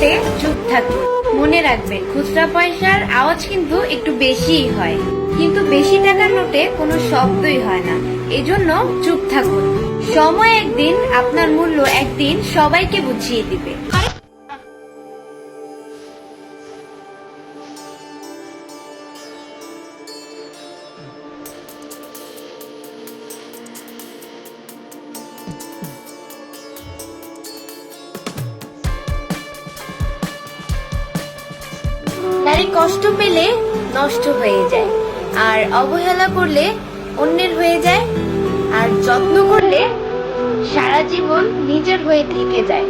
নোটে চুপ থাকুন। মনে রাখবেন, খুচরা পয়সার আওয়াজ কিন্তু একটু বেশিই হয়, কিন্তু বেশি টাকার নোটে কোনো শব্দই হয় না। এজন্য চুপ থাকুন। সময় একদিন আপনার মূল্য একদিন সবাইকে বুঝিয়ে দিবে। নারী কষ্ট পেলে নষ্ট হয়ে যায়, আর অবহেলা করলে অন্যের হয়ে যায়, আর যত্ন করলে সারা জীবন নিজের হয়ে থেকে যায়।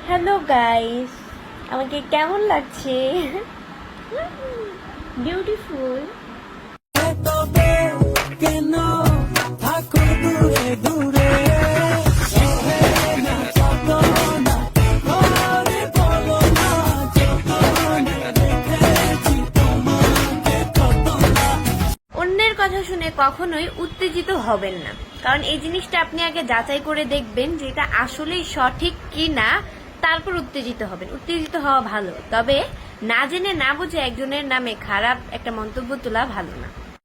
হ্যালো গাইস, আমাকে কেমন লাগছে? বিউটিফুল। অন্যের কথা শুনে কখনোই উত্তেজিত হবেন না, কারণ এই জিনিসটা আপনি আগে যাচাই করে দেখবেন যে এটা আসলেই সঠিক কি না, তারপর উত্তেজিত হবেন। উত্তেজিত হওয়া ভালো, তবে না জেনে না বুঝে একজনের নামে খারাপ একটা মন্তব্য তোলা ভালো না।